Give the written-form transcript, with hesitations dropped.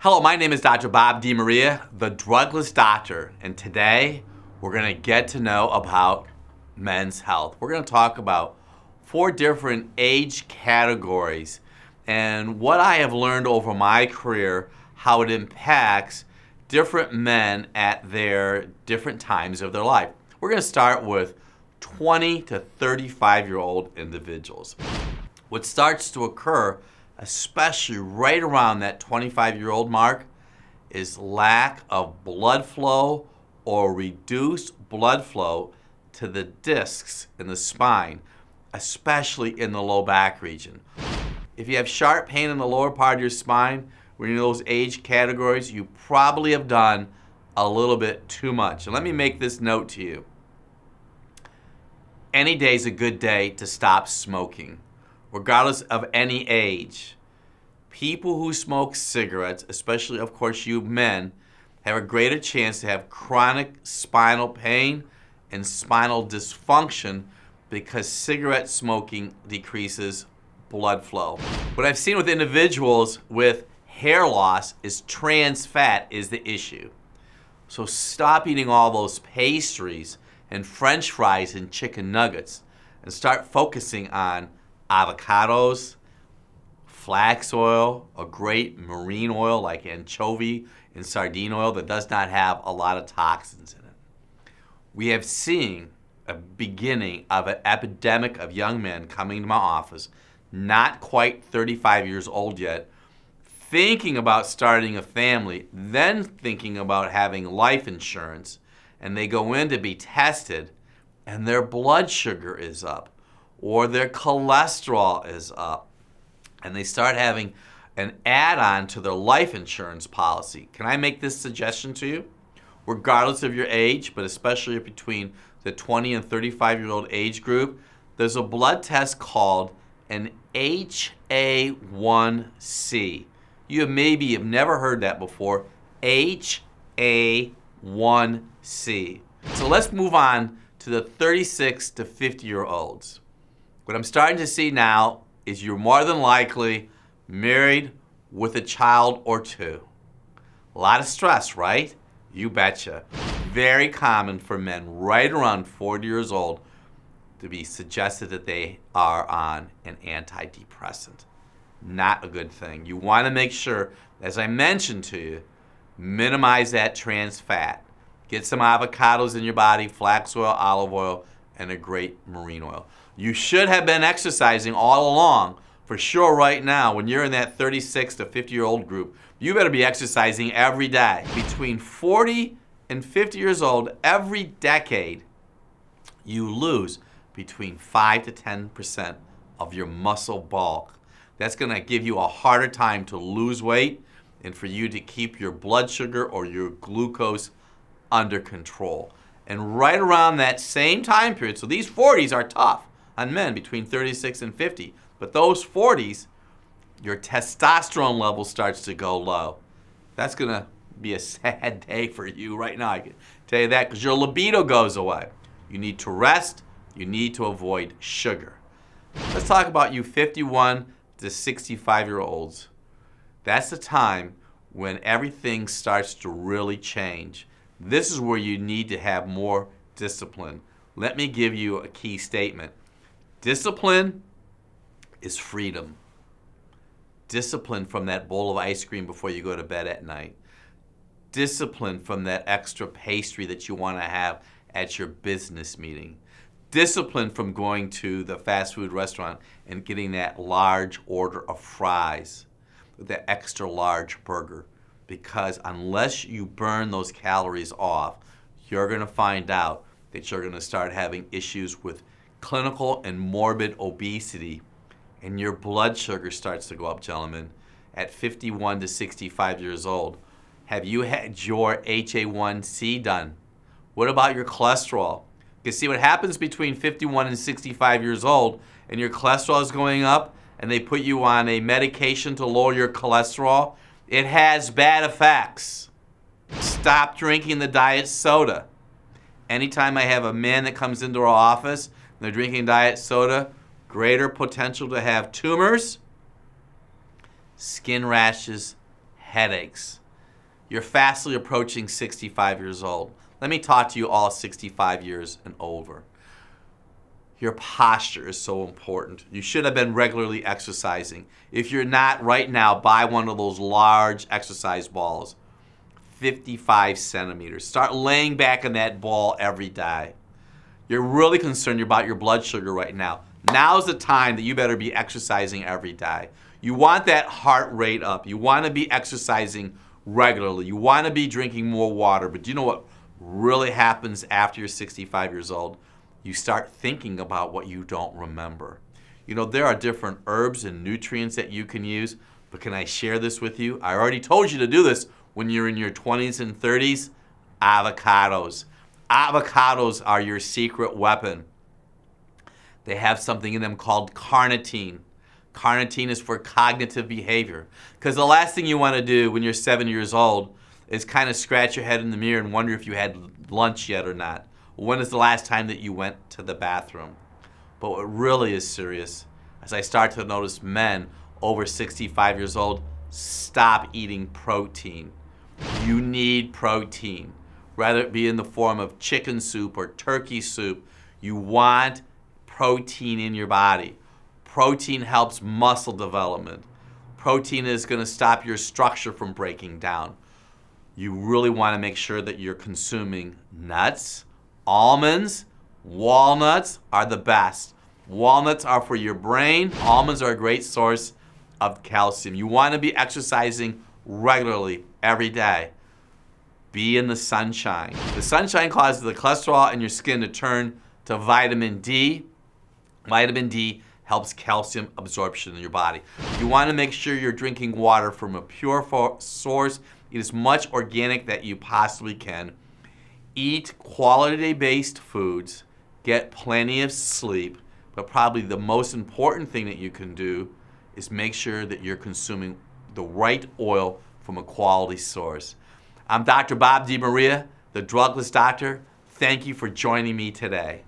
Hello, my name is Dr. Bob DeMaria, the Drugless Doctor, and today we're going to get to know about men's health. We're going to talk about 4 different age categories and what I have learned over my career, how it impacts different men at their different times of their life. We're going to start with 20 to 35-year-old individuals. What starts to occur, especially right around that 25-year-old mark, is lack of blood flow or reduced blood flow to the discs in the spine, especially in the low back region. If you have sharp pain in the lower part of your spine, when you're in those age categories, you probably have done a little bit too much. And let me make this note to you. Any day is a good day to stop smoking, regardless of any age. People who smoke cigarettes, especially, of course, you men, have a greater chance to have chronic spinal pain and spinal dysfunction because cigarette smoking decreases blood flow. What I've seen with individuals with hair loss is trans fat is the issue. So stop eating all those pastries and French fries and chicken nuggets and start focusing on avocados, flax oil, a great marine oil like anchovy and sardine oil that does not have a lot of toxins in it. We have seen a beginning of an epidemic of young men coming to my office, not quite 35 years old yet, thinking about starting a family, then thinking about having life insurance, and they go in to be tested and their blood sugar is up or their cholesterol is up, and they start having an add-on to their life insurance policy. Can I make this suggestion to you? Regardless of your age, but especially between the 20 and 35-year-old age group, there's a blood test called an HA1C. You maybe have never heard that before, HA1C. So let's move on to the 36 to 50-year-olds. What I'm starting to see now is you're more than likely married with a child or two. A lot of stress, right? You betcha. Very common for men right around 40 years old to be suggested that they are on an antidepressant. Not a good thing. You want to make sure, as I mentioned to you, minimize that trans fat. Get some avocados in your body, flax oil, olive oil, and a great marine oil. You should have been exercising all along. For sure right now, when you're in that 36 to 50-year-old group, you better be exercising every day. Between 40 and 50 years old, every decade, you lose between 5 to 10% of your muscle bulk. That's going to give you a harder time to lose weight and for you to keep your blood sugar or your glucose under control. And right around that same time period, so these 40s are tough on men between 36 and 50, but those 40s, your testosterone level starts to go low. That's going to be a sad day for you right now, I can tell you that, because your libido goes away. You need to rest. You need to avoid sugar. Let's talk about you 51 to 65-year-olds. That's the time when everything starts to really change. This is where you need to have more discipline. Let me give you a key statement. Discipline is freedom. Discipline from that bowl of ice cream before you go to bed at night. Discipline from that extra pastry that you want to have at your business meeting. Discipline from going to the fast food restaurant and getting that large order of fries with that extra large burger. Because unless you burn those calories off, you're going to find out that you're going to start having issues with clinical and morbid obesity, and your blood sugar starts to go up, gentlemen, at 51 to 65 years old. Have you had your HA1C done? What about your cholesterol? You see what happens between 51 and 65 years old and your cholesterol is going up and they put you on a medication to lower your cholesterol? It has bad effects. Stop drinking the diet soda. Anytime I have a man that comes into our office and they're drinking diet soda, greater potential to have tumors, skin rashes, headaches. You're fastly approaching 65 years old. Let me talk to you all 65 years and over. Your posture is so important. You should have been regularly exercising. If you're not right now, buy one of those large exercise balls, 55 centimeters. Start laying back in that ball every day. You're really concerned about your blood sugar right now. Now's the time that you better be exercising every day. You want that heart rate up. You want to be exercising regularly. You want to be drinking more water. But do you know what really happens after you're 65 years old? You start thinking about what you don't remember. You know, there are different herbs and nutrients that you can use, but can I share this with you? I already told you to do this when you're in your 20s and 30s. Avocados. Avocados are your secret weapon. They have something in them called carnitine. Carnitine is for cognitive behavior. Because the last thing you want to do when you're 7 years old is kind of scratch your head in the mirror and wonder if you had lunch yet or not. When is the last time that you went to the bathroom? But what really is serious, as I start to notice men over 65 years old stop eating protein. You need protein, whether it be in the form of chicken soup or turkey soup. You want protein in your body. Protein helps muscle development. Protein is going to stop your structure from breaking down. You really want to make sure that you're consuming nuts. Almonds, walnuts are the best. Walnuts are for your brain. Almonds are a great source of calcium. You want to be exercising regularly every day. Be in the sunshine. The sunshine causes the cholesterol in your skin to turn to vitamin D. Vitamin D helps calcium absorption in your body. You want to make sure you're drinking water from a pure source. Eat as much organic that you possibly can. Eat quality-based foods, get plenty of sleep, but probably the most important thing that you can do is make sure that you're consuming the right oil from a quality source. I'm Dr. Bob DeMaria, the Drugless Doctor. Thank you for joining me today.